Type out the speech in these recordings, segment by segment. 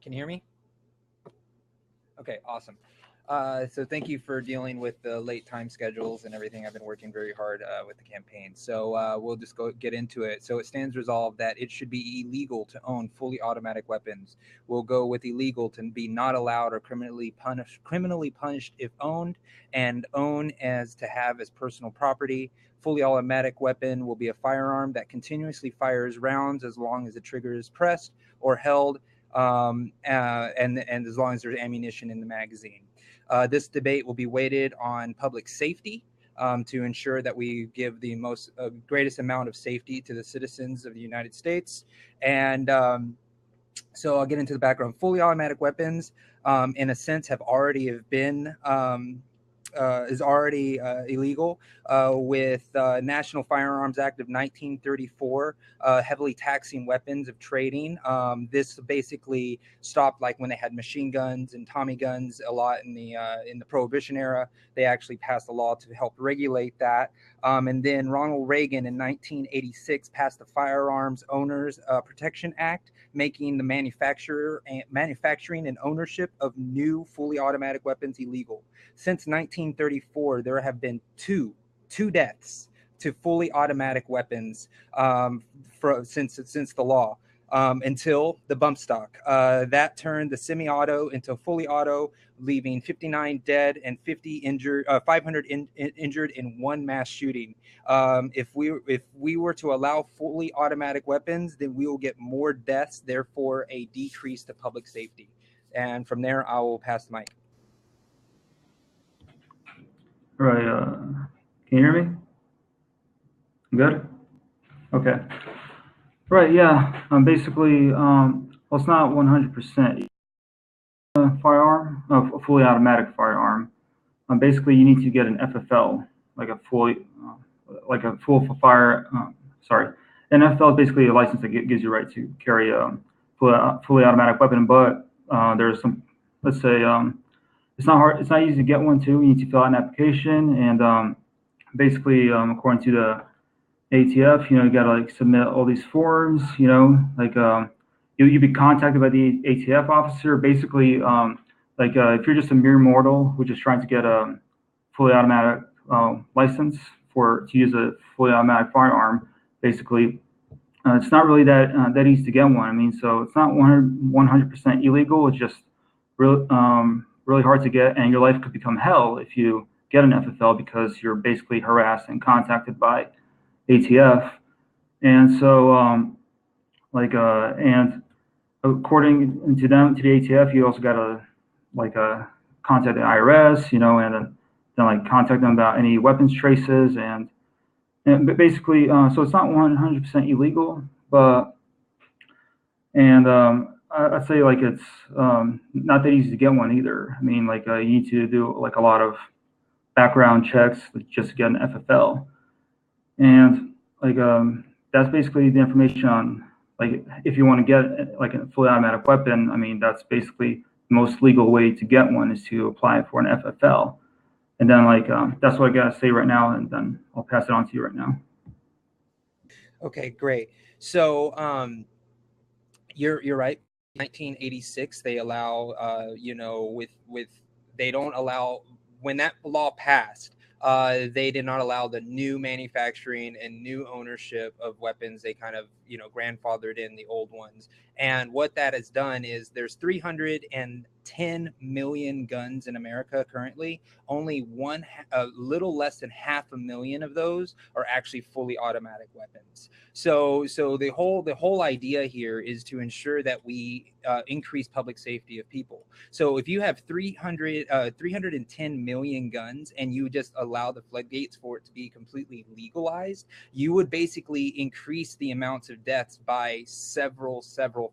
Can you hear me? Okay, awesome. So thank you for dealing with the late time schedules and everything. I've been working very hard with the campaign. So we'll just go get into it. So it stands resolved that it should be illegal to own fully automatic weapons. We'll go with illegal to be not allowed or criminally punished if owned, and own as to have as personal property. Fully automatic weapon will be a firearm that continuously fires rounds as long as the trigger is pressed or held, and as long as there's ammunition in the magazine. This debate will be weighted on public safety, to ensure that we give the most greatest amount of safety to the citizens of the United States. And so I'll get into the background. Fully automatic weapons, in a sense, have already have been is already illegal with National Firearms Act of 1934, heavily taxing weapons of trading. This basically stopped, like when they had machine guns and Tommy guns a lot in the Prohibition era. They actually passed a law to help regulate that. And then Ronald Reagan in 1986 passed the Firearms Owners Protection Act, making the manufacturing and ownership of new fully automatic weapons illegal. Since 1934, there have been two deaths to fully automatic weapons, since the law, until the bump stock that turned the semi-auto into fully auto, leaving 59 dead and 500 injured in one mass shooting. If we were to allow fully automatic weapons, then we will get more deaths, therefore a decrease to public safety. And from there, I will pass the mic. Right. Can you hear me? Good? Okay. Right, yeah. Basically, well, it's not 100% firearm, a fully automatic firearm. Basically, you need to get an FFL, like a full fire. Sorry, an FFL is basically a license that gives you right to carry a fully automatic weapon. But there's some, let's say, it's not hard. It's not easy to get one too. You need to fill out an application, and basically, according to the ATF, you gotta like submit all these forms. Like you'd be contacted by the ATF officer. Basically, if you're just a mere mortal who's just trying to get a fully automatic license to use a fully automatic firearm, basically, it's not really that easy to get one. I mean, so it's not 100% illegal. It's just really really hard to get, and your life could become hell if you get an FFL because you're basically harassed and contacted by ATF. And so, and according to them, to the ATF, you also got to contact the IRS, and then like contact them about any weapons traces, but basically, so it's not 100% illegal, but I'd say like it's not that easy to get one either. I mean, you need to do like a lot of background checks just to get an FFL, and that's basically the information on if you want to get like a fully automatic weapon. I mean, that's basically the most legal way to get one is to apply for an FFL, and then that's what I gotta say right now, and then I'll pass it on to you right now. Okay, great. So you're right. 1986, they allow they don't allow, when that law passed, they did not allow the new manufacturing and new ownership of weapons. They kind of grandfathered in the old ones. And what that has done is there's 310 million guns in America currently. Only a little less than 500,000 of those are actually fully automatic weapons. So the whole idea here is to ensure that we increase public safety of people. So if you have 310 million guns and you just allow the floodgates for it to be completely legalized, you would basically increase the amounts of deaths by several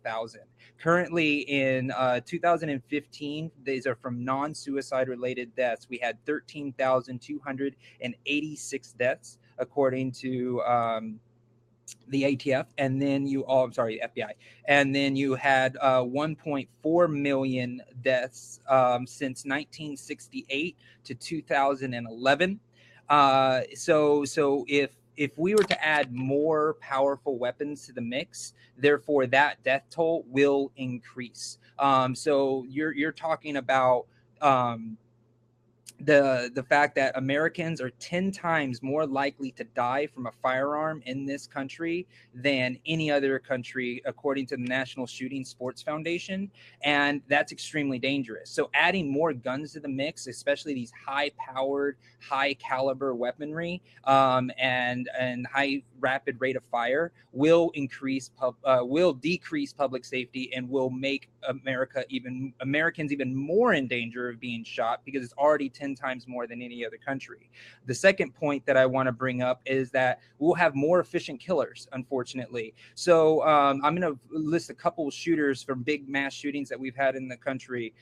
thousand. Currently in 2015, these are from non-suicide related deaths. We had 13,286 deaths according to the ATF, and then FBI, and then you had 1.4 million deaths since 1968 to 2011. So if if we were to add more powerful weapons to the mix, therefore that death toll will increase. So you're talking about um, the fact that Americans are 10 times more likely to die from a firearm in this country than any other country, according to the National Shooting Sports Foundation. And that's extremely dangerous. So adding more guns to the mix, especially these high powered, high caliber weaponry, and high rapid rate of fire will will decrease public safety and will make Americans even more in danger of being shot, because it's already 10 times more than any other country. The second point that I want to bring up is that we'll have more efficient killers, unfortunately. So I'm going to list a couple of shooters from big mass shootings that we've had in the country.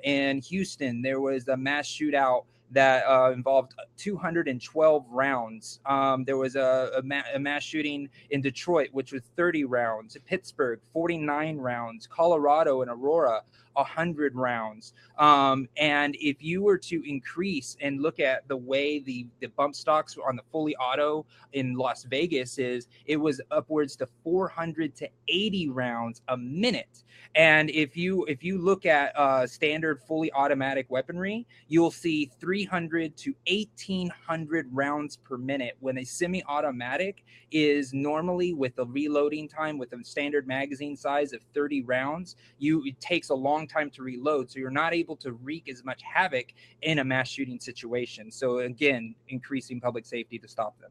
In Houston, there was a mass shootout that involved 212 rounds. There was a mass shooting in Detroit, which was 30 rounds. Pittsburgh, 49 rounds. Colorado and Aurora, 100 rounds. And if you were to increase and look at the way the bump stocks on the fully auto in Las Vegas is, it was upwards to 400 to 80 rounds a minute. And if you look at standard fully automatic weaponry, you'll see 300 to 1800 rounds per minute, when a semi-automatic is normally, with a reloading time with a standard magazine size of 30 rounds, it takes a long time to reload, so you're not able to wreak as much havoc in a mass shooting situation. So again, increasing public safety to stop them.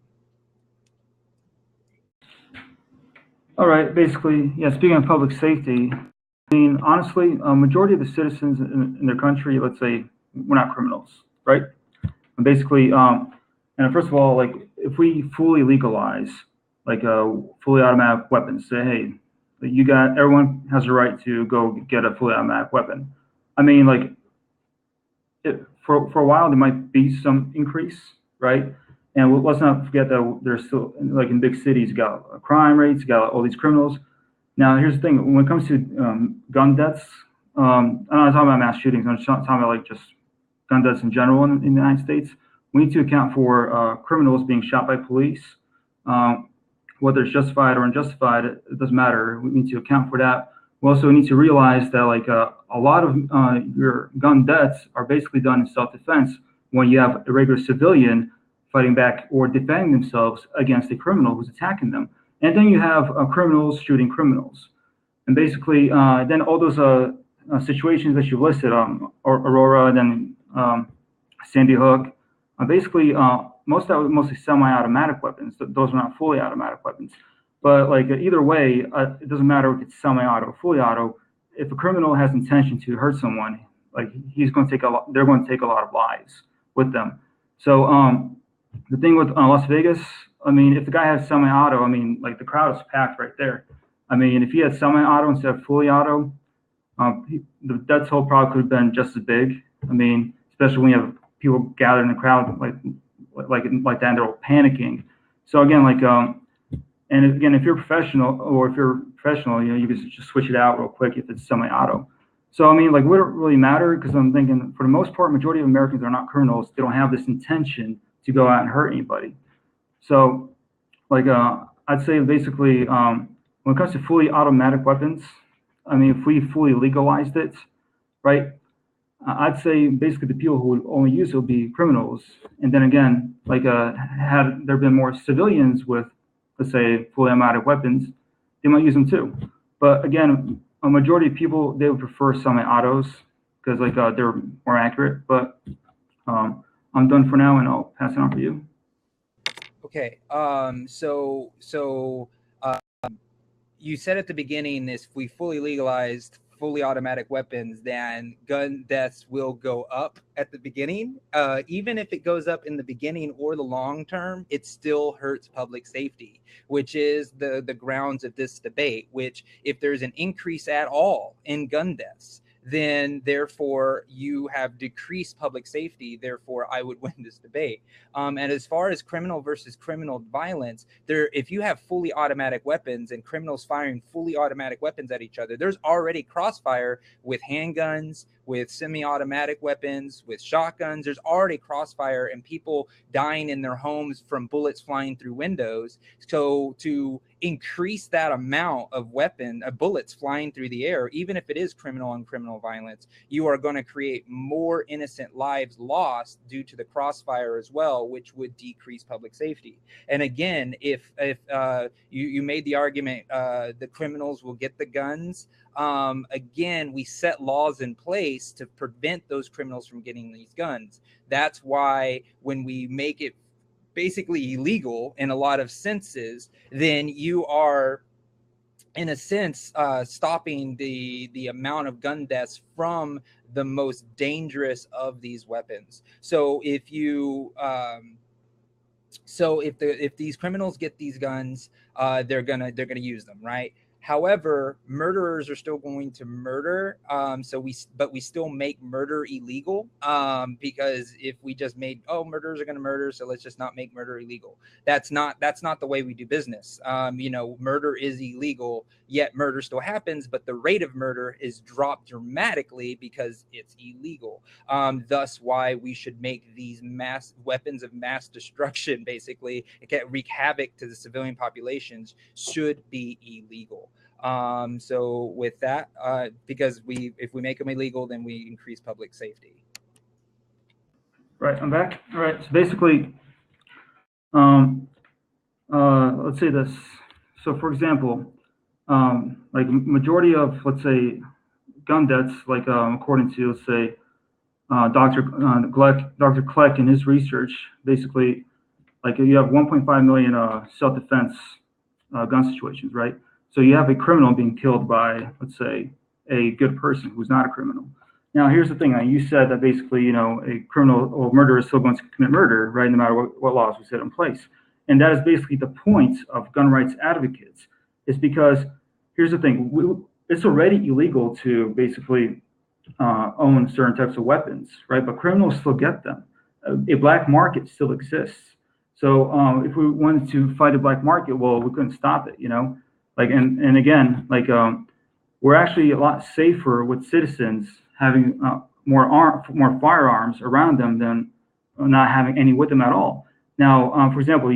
All right, basically, yeah, speaking of public safety, I mean, honestly, a majority of the citizens in their country, let's say, we're not criminals, right? And basically, and first of all, like, if we fully legalize, like, fully automatic weapons, say, hey, everyone has a right to go get a fully automatic weapon. I mean, like, for a while there might be some increase, right? And let's not forget that there's still, like, in big cities, you got crime rates, you got all these criminals. Now, here's the thing: when it comes to gun deaths, I'm not talking about mass shootings. I'm just talking about, like, just gun deaths in general in the United States. We need to account for criminals being shot by police, whether it's justified or unjustified. It doesn't matter. We need to account for that. We also need to realize that, like, a lot of your gun deaths are basically done in self-defense, when you have a regular civilian fighting back or defending themselves against a criminal who's attacking them. And then you have criminals shooting criminals. And basically, then all those situations that you listed, Aurora, and then Sandy Hook, basically, most of that was mostly semi-automatic weapons. Those are not fully automatic weapons. But, like, either way, it doesn't matter if it's semi-auto or fully auto. If a criminal has intention to hurt someone, like, they're going to take a lot of lives with them. So the thing with Las Vegas, I mean, if the guy has semi-auto, I mean, like, the crowd is packed right there. I mean, if he had semi-auto instead of fully auto, the death toll probably could have been just as big. I mean, especially when you have people gathered in the crowd like that, and they're all panicking. So again, like, and again, if you're professional, you can just switch it out real quick if it's semi-auto. So I mean, like, would it really matter? Because I'm thinking, for the most part, majority of Americans are not criminals. They don't have this intention to go out and hurt anybody. So, like, I'd say basically, when it comes to fully automatic weapons, I mean, if we fully legalized it, right? I'd say basically the people who would only use it would be criminals. And then again, like, had there been more civilians with, let's say, fully automatic weapons, they might use them too. But again, a majority of people, they would prefer semi-autos because, like, they're more accurate. But I'm done for now, and I'll pass it on for you. Okay. You said at the beginning, if we fully legalized fully automatic weapons, then gun deaths will go up at the beginning. Even if it goes up in the beginning or the long term, it still hurts public safety, which is the grounds of this debate. Which, if there's an increase at all in gun deaths, then therefore you have decreased public safety. Therefore, I would win this debate. And as far as criminal versus criminal violence, if you have fully automatic weapons and criminals firing fully automatic weapons at each other, there's already crossfire with handguns, with semi-automatic weapons, with shotguns. There's already crossfire and people dying in their homes from bullets flying through windows. So to increase that amount of bullets flying through the air, even if it is criminal and criminal violence, you are going to create more innocent lives lost due to the crossfire as well, which would decrease public safety. And again, if you made the argument, the criminals will get the guns. Again, we set laws in place to prevent those criminals from getting these guns. That's why when we make it basically illegal in a lot of senses, then you are in a sense stopping the amount of gun deaths from the most dangerous of these weapons. So if these criminals get these guns, they're gonna use them, right? However, murderers are still going to murder. But we still make murder illegal, because if we just made, oh, murderers are going to murder, so let's just not make murder illegal. That's not the way we do business. Murder is illegal, yet murder still happens, but the rate of murder is dropped dramatically because it's illegal. Thus, why we should make these mass weapons of mass destruction, basically, wreak havoc to the civilian populations, should be illegal. So with that, because if we make them illegal, then we increase public safety. Right, I'm back. All right, so basically, um, let's say this. So, for example, like majority of, let's say, gun deaths, like according to, let's say, Dr. Kleck in his research, basically, like you have 1.5 million self-defense gun situations, right? So you have a criminal being killed by, let's say, a good person who's not a criminal. Now, here's the thing. You said that basically, a criminal or murderer is still going to commit murder, right? No matter what laws we set in place. And that is basically the point of gun rights advocates, is because here's the thing. It's already illegal to basically own certain types of weapons, right? But criminals still get them. A black market still exists. So if we wanted to fight a black market, well, we couldn't stop it, Like, and again, like we're actually a lot safer with citizens having more firearms around them than not having any with them at all. Now, for example,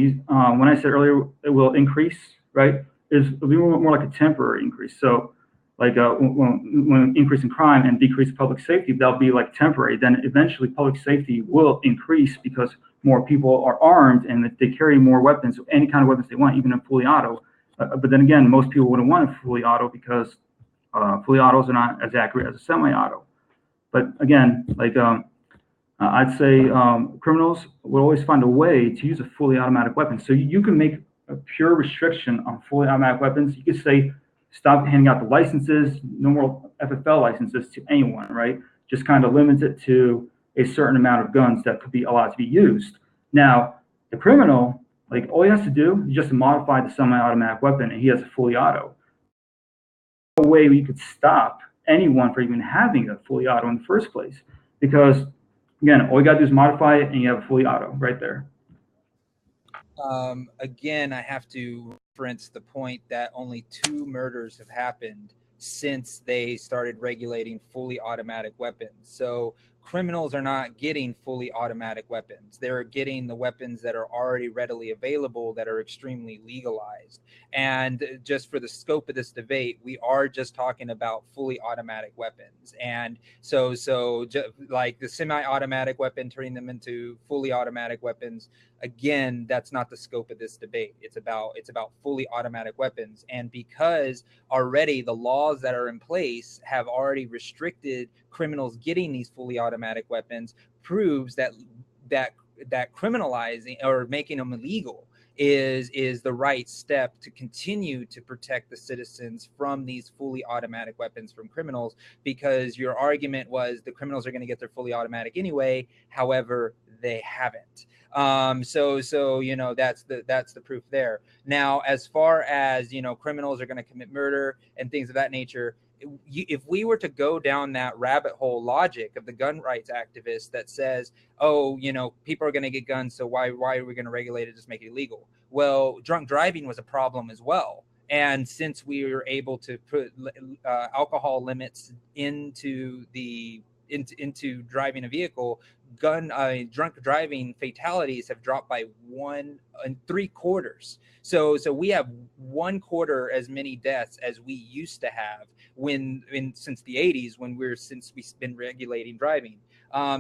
when I said earlier it will increase, right? It'll be more like a temporary increase. So, like when increase in crime and decrease public safety, that'll be like temporary. Then eventually, public safety will increase because more people are armed and they carry more weapons, any kind of weapons they want, even in fully auto. But then again, most people wouldn't want a fully auto because fully autos are not as accurate as a semi-auto. But again, like I'd say criminals will always find a way to use a fully automatic weapon. So you can make a pure restriction on fully automatic weapons. You could say stop handing out the licenses, no more FFL licenses to anyone, right? Just kind of limits it to a certain amount of guns that could be allowed to be used. Now, the criminal, like all he has to do is just modify the semi-automatic weapon, and he has a fully auto. No way we could stop anyone from even having a fully auto in the first place, because again, all you gotta do is modify it, and you have a fully auto right there. Again, I have to reference the point that only 2 murders have happened since they started regulating fully automatic weapons. So criminals are not getting fully automatic weapons. They're getting the weapons that are already readily available that are extremely legalized. And just for the scope of this debate, we are just talking about fully automatic weapons. And like the semi-automatic weapon, turning them into fully automatic weapons, again, that's not the scope of this debate. It's about fully automatic weapons. And because already the laws that are in place have already restricted criminals getting these fully automatic weapons, proves that criminalizing or making them illegal is the right step to continue to protect the citizens from these fully automatic weapons from criminals, because your argument was the criminals are going to get their fully automatic anyway. However, they haven't. So that's the proof there. Now, as far as criminals are going to commit murder and things of that nature, if we were to go down that rabbit hole logic of the gun rights activists that says, oh, people are going to get guns, so why are we going to regulate it, just make it illegal? Well, drunk driving was a problem as well. And since we were able to put alcohol limits into the into driving a vehicle, gun drunk driving fatalities have dropped by 1 and 3 quarters. So we have 1 quarter as many deaths as we used to have since the 80s, when since we've been regulating driving.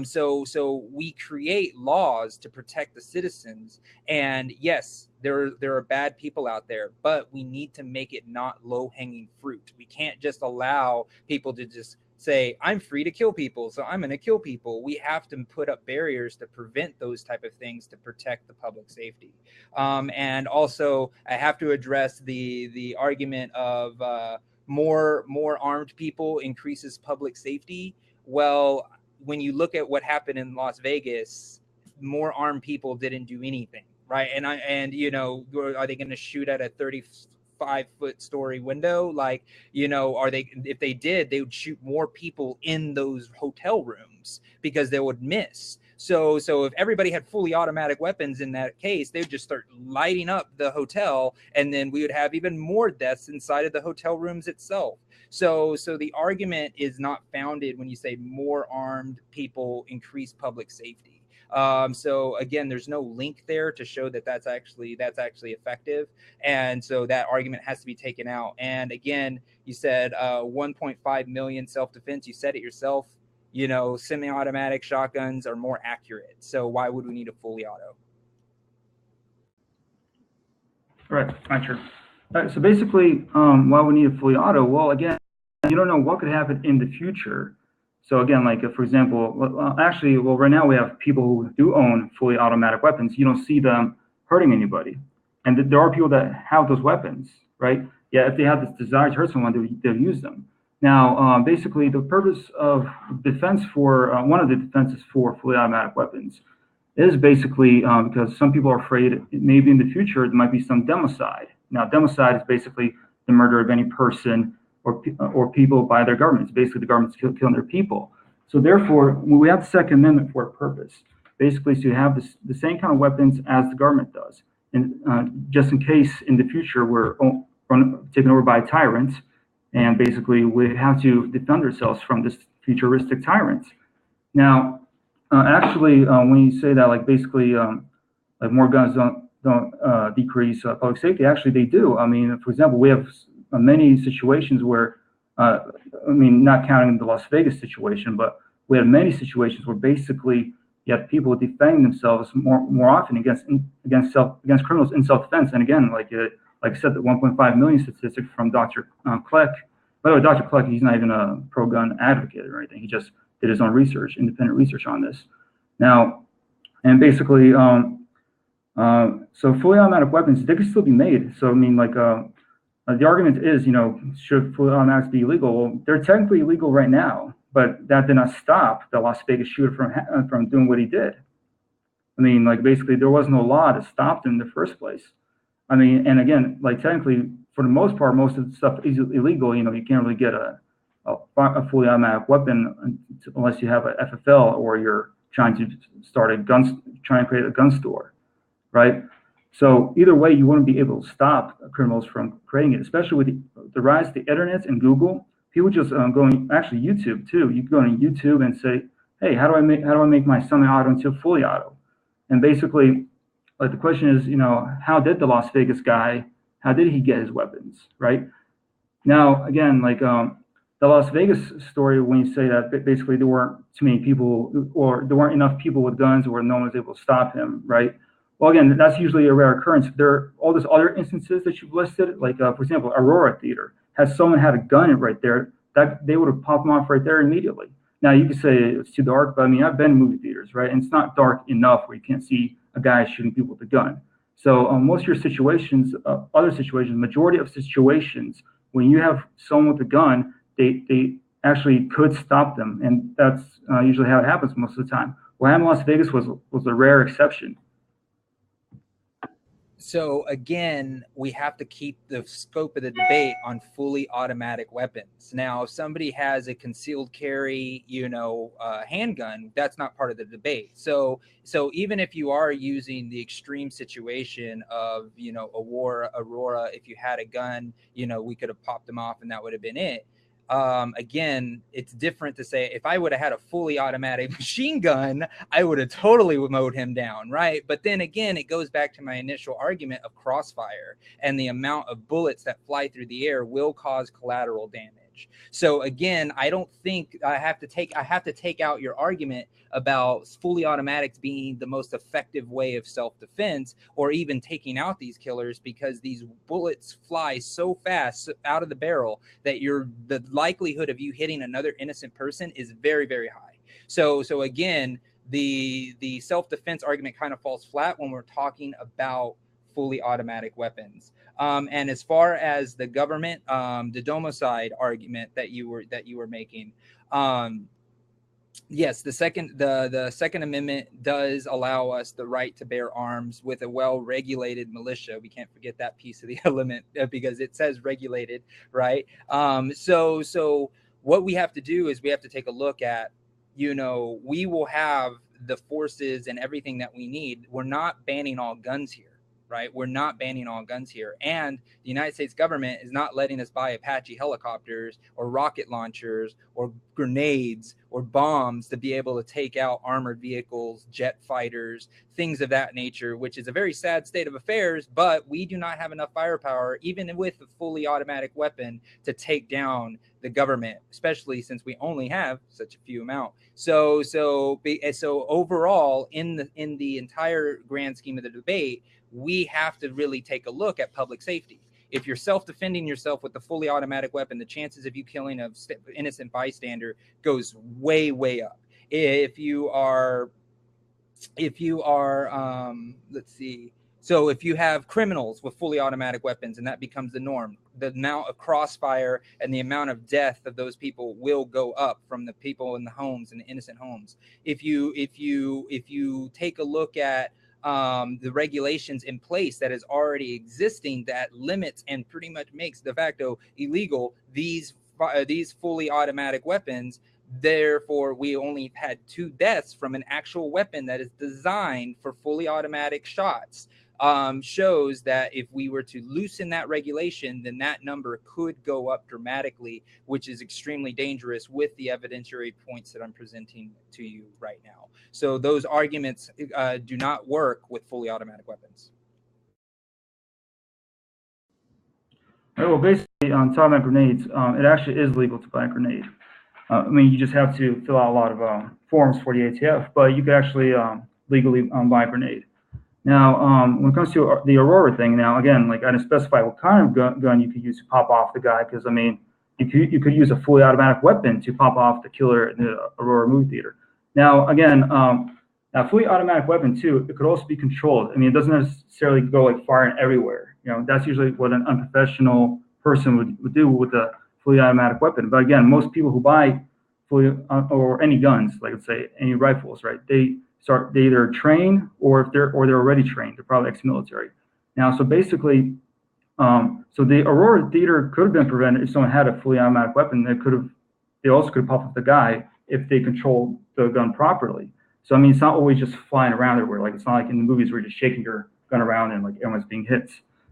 So we create laws to protect the citizens, and yes, there are bad people out there, but we need to make it not low hanging fruit. We can't just allow people to just say, I'm free to kill people, so I'm going to kill people. We have to put up barriers to prevent those type of things, to protect the public safety. And also, I have to address the argument of more armed people increases public safety. Well, when you look at what happened in Las Vegas, more armed people didn't do anything, right? And are they going to shoot at a 35-foot story window? Like, are they, if they did, they would shoot more people in those hotel rooms because they would miss. So if everybody had fully automatic weapons in that case, they would just start lighting up the hotel, and then we would have even more deaths inside of the hotel rooms itself. So the argument is not founded when you say more armed people increase public safety. So again, there's no link there to show that that's actually effective, and so that argument has to be taken out. And again, you said 1.5 million self-defense. You said it yourself. Semi-automatic shotguns are more accurate. So why would we need a fully auto? Right, sure. So basically, why we need a fully auto? Well, again, you don't know what could happen in the future. So again, like for example, right now we have people who do own fully automatic weapons. You don't see them hurting anybody, and there are people that have those weapons, right? Yeah, if they have this desire to hurt someone, they'll use them. Now, basically, the purpose of defense for one of the defenses for fully automatic weapons is basically because some people are afraid maybe in the future there might be some democide. Now, democide is basically the murder of any person or people by their governments. Basically, the government's killing their people. So therefore, we have the Second Amendment for a purpose. Basically, so you have the same kind of weapons as the government does. And just in case in the future we're taken over by tyrants, and basically we have to defend ourselves from this futuristic tyrants. Now, actually, when you say that, like basically, like more guns don't decrease public safety. Actually, they do. I mean, for example, we have many situations where, I mean, not counting the Las Vegas situation, but we had many situations where basically you have people defending themselves more often against criminals in self-defense. And again, like I said, the 1.5 million statistic from Dr. Kleck. By the way, Dr. Kleck, he's not even a pro-gun advocate or anything. He just did his own research, independent research on this. Now, and basically, so fully automatic weapons, they can still be made. So I mean, like the argument is, should fully automatics be illegal? Well, they're technically illegal right now, but that did not stop the Las Vegas shooter from doing what he did. I mean, like basically, there was no law to stop them in the first place. I mean, and again, like technically, for the most part, most of the stuff is illegal. You can't really get a fully automatic weapon unless you have a FFL or you're trying to create a gun store, right? So either way, you wouldn't be able to stop criminals from creating it, especially with the rise of the internet and Google. People just actually YouTube too. You can go on YouTube and say, hey, how do I make my semi-auto into fully auto? And basically, like the question is, how did the Las Vegas guy, how did he get his weapons, right? Now, again, like the Las Vegas story, when you say that basically there weren't too many people or there weren't enough people with guns where no one was able to stop him, right? Well, again, that's usually a rare occurrence. There are all these other instances that you've listed, like for example, Aurora Theater. Has someone had a gun right there, that they would have popped them off right there immediately. Now you could say it's too dark, but I mean I've been in movie theaters, right? And it's not dark enough where you can't see a guy shooting people with a gun. So most of your situations, other situations, majority of situations, when you have someone with a gun, they actually could stop them, and that's usually how it happens most of the time. What happened in Las Vegas was a rare exception. So again, we have to keep the scope of the debate on fully automatic weapons. Now, if somebody has a concealed carry, handgun, that's not part of the debate. So even if you are using the extreme situation of, Aurora, if you had a gun, we could have popped them off and that would have been it. Again, it's different to say if I would have had a fully automatic machine gun, I would have totally mowed him down, right? But then again, it goes back to my initial argument of crossfire, and the amount of bullets that fly through the air will cause collateral damage. So again, I don't think I have to take out your argument about fully automatics being the most effective way of self-defense, or even taking out these killers, because these bullets fly so fast out of the barrel that the likelihood of you hitting another innocent person is very, very high. So again, the self-defense argument kind of falls flat when we're talking about fully automatic weapons. And as far as the government, the domicide argument that you were making, yes, the Second Amendment does allow us the right to bear arms with a well-regulated militia. We can't forget that piece of the element, because it says regulated, right? So what we have to do is we have to take a look at, we will have the forces and everything that we need. We're not banning all guns here. Right, we're not banning all guns here, and the United States government is not letting us buy Apache helicopters or rocket launchers or grenades or bombs to be able to take out armored vehicles, jet fighters, things of that nature, which is a very sad state of affairs. But we do not have enough firepower, even with a fully automatic weapon, to take down the government, especially since we only have such a few amount. So overall, in the entire grand scheme of the debate, we have to really take a look at public safety. If you're self-defending yourself with a fully automatic weapon, the chances of you killing an innocent bystander goes way, way up. If you are let's see, so if you have criminals with fully automatic weapons and that becomes the norm, the amount of crossfire and the amount of death of those people will go up from the people in the homes and the innocent homes. If you take a look at the regulations in place that is already existing that limits and pretty much makes de facto illegal these fully automatic weapons. Therefore, we only had 2 deaths from an actual weapon that is designed for fully automatic shots. Shows that if we were to loosen that regulation, then that number could go up dramatically, which is extremely dangerous with the evidentiary points that I'm presenting to you right now. So those arguments do not work with fully automatic weapons. Well, basically, on talking about grenades, it actually is legal to buy a grenade. I mean, you just have to fill out a lot of forms for the ATF, but you could actually legally buy a grenade. Now, when it comes to the Aurora thing, now again, like I didn't specify what kind of gun you could use to pop off the guy, because I mean, you could use a fully automatic weapon to pop off the killer in the Aurora movie theater. Now, again, a fully automatic weapon too, it could also be controlled. I mean, it doesn't necessarily go like firing everywhere. That's usually what an unprofessional person would do with a fully automatic weapon. But again, most people who buy fully or any guns, like let's say any rifles, right? They either train, or if they're already trained, they're probably ex-military. Now, so basically, so the Aurora theater could have been prevented if someone had a fully automatic weapon. They also could have popped up the guy if they controlled the gun properly. So I mean, it's not always just flying around everywhere. Like it's not like in the movies where you're just shaking your gun around and like everyone's being hit.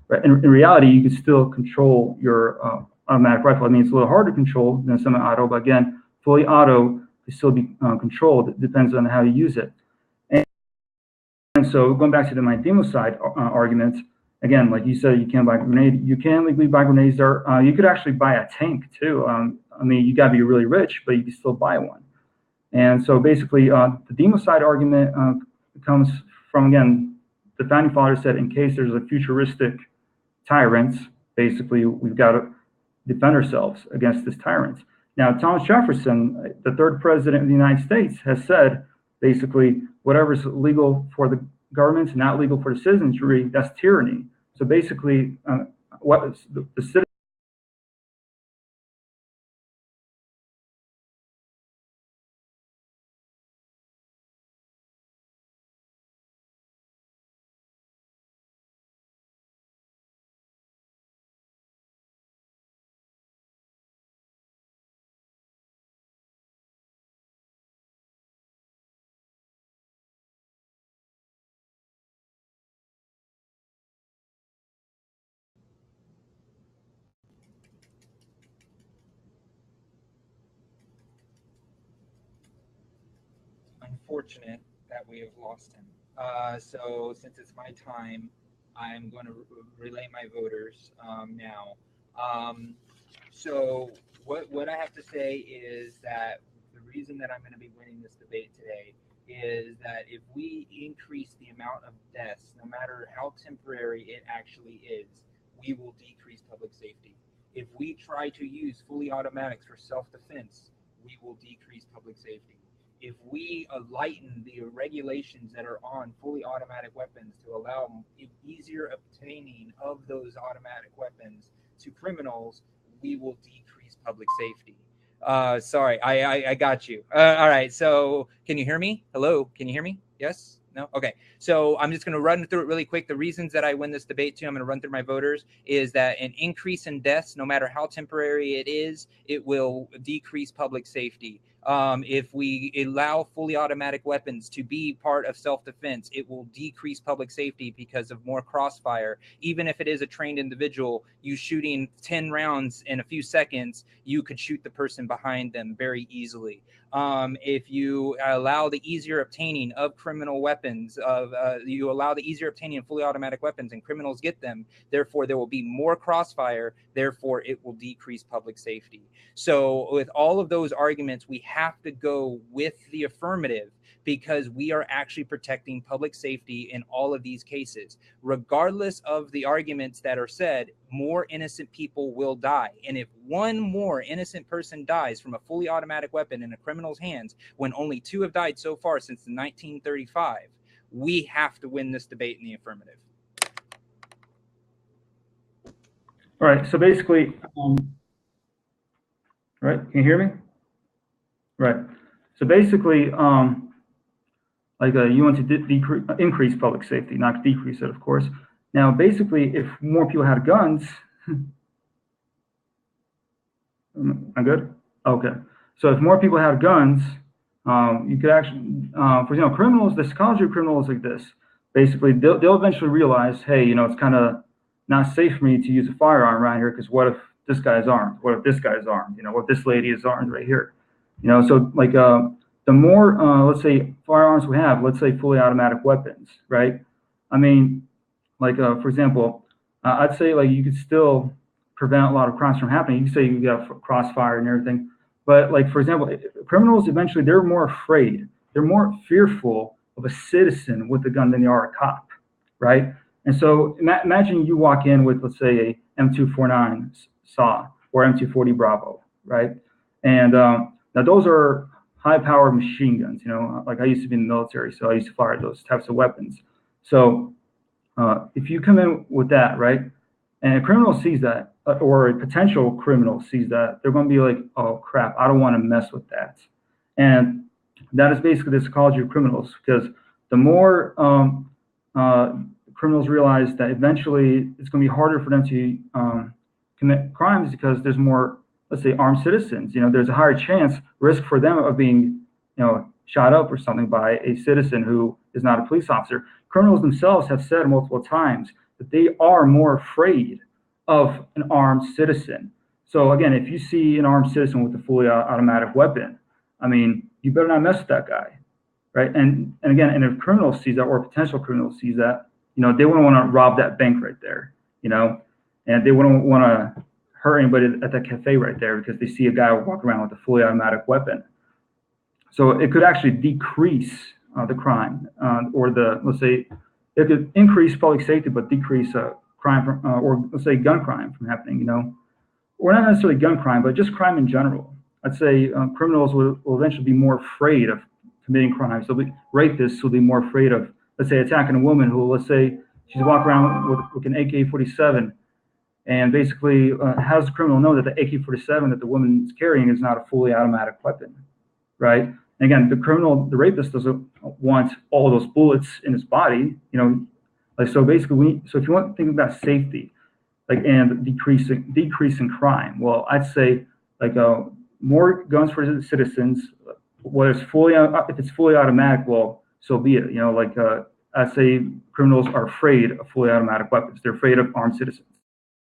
Right? In reality, you can still control your automatic rifle. I mean, it's a little harder to control than semi-auto, but again, fully auto can still be controlled. It depends on how you use it. And so going back to the my democide argument, again, like you said, you can't buy a grenade. You can legally buy grenades. You could actually buy a tank too. I mean, you got to be really rich, but you can still buy one. And so basically, the democide argument comes from, again, the founding fathers said in case there's a futuristic tyrant, basically we've got to defend ourselves against this tyrant. Now, Thomas Jefferson, the third president of the United States, has said basically whatever is legal for the government, not legal for the citizenry, that's tyranny. So basically, what the citizens unfortunate that we have lost him. So since it's my time, I'm going to relay my voters now. Um, so what I have to say is that the reason that I'm going to be winning this debate today is that if we increase the amount of deaths, no matter how temporary it actually is, we will decrease public safety. If we try to use fully automatics for self-defense, we will decrease public safety. If we lighten the regulations that are on fully automatic weapons to allow easier obtaining of those automatic weapons to criminals, we will decrease public safety. Sorry, I got you. All right, so can you hear me? Hello, can you hear me? Yes? No? Okay. So I'm just going to run through it really quick. The reasons that I win this debate too, I'm going to run through my voters, is that an increase in deaths, no matter how temporary it is, it will decrease public safety. If we allow fully automatic weapons to be part of self-defense, it will decrease public safety because of more crossfire. Even if it is a trained individual, you shooting 10 rounds in a few seconds, you could shoot the person behind them very easily. If you allow the easier obtaining of criminal weapons, you allow the easier obtaining of fully automatic weapons, and criminals get them, therefore there will be more crossfire, therefore it will decrease public safety. So with all of those arguments, we have to go with the affirmative because we are actually protecting public safety in all of these cases. Regardless of the arguments that are said, more innocent people will die. And if one more innocent person dies from a fully automatic weapon in a criminal's hands, when only 2 have died so far since 1935, we have to win this debate in the affirmative. All right, so basically, right, can you hear me? Right. So basically, you want to increase public safety, not decrease it, of course. Now, basically, if more people had guns, I'm good? Okay. So if more people had guns, you could actually, for example, criminals, the psychology of criminals like this. Basically, they'll eventually realize, hey, it's kind of not safe for me to use a firearm around here because what if this guy's armed? What if this guy's armed? What if this lady is armed right here? So like the more, let's say, firearms we have, let's say fully automatic weapons, right? I mean, like, for example, I'd say like you could still prevent a lot of crimes from happening. You can say you got crossfire and everything, but like, for example, criminals eventually, they're more afraid. They're more fearful of a citizen with a gun than they are a cop, right? And so imagine you walk in with, let's say, a M249 SAW or M240 Bravo, right? And now those are high-powered machine guns. Like I used to be in the military, so I used to fire those types of weapons. So if you come in with that, right, and a criminal sees that, or a potential criminal sees that, they're going to be like, oh crap, I don't want to mess with that. And that is basically the psychology of criminals, because the more criminals realize that eventually it's going to be harder for them to commit crimes because there's more, let's say, armed citizens. There's a higher risk for them of being, shot up or something by a citizen who is not a police officer. Criminals themselves have said multiple times that they are more afraid of an armed citizen. So again, if you see an armed citizen with a fully automatic weapon, I mean, you better not mess with that guy, right? And again, and if criminal sees that, or a potential criminal sees that, they wouldn't want to rob that bank right there, and they wouldn't want to hurt anybody at that cafe right there because they see a guy walk around with a fully automatic weapon. So it could actually decrease the crime, or let's say, it could increase public safety but decrease crime from, or let's say gun crime from happening, or not necessarily gun crime, but just crime in general. I'd say criminals will eventually be more afraid of committing crimes. So rapists will be more afraid of, let's say, attacking a woman who, let's say, she's walking around with an AK-47, and basically, how does the criminal know that the AK-47 that the woman is carrying is not a fully automatic weapon, right? And again, the rapist doesn't want all those bullets in his body, like, so basically, so if you want to think about safety, like, and decreasing crime, well, I'd say like more guns for the citizens. Whether it's if it's fully automatic, well, so be it. Like I'd say criminals are afraid of fully automatic weapons. They're afraid of armed citizens.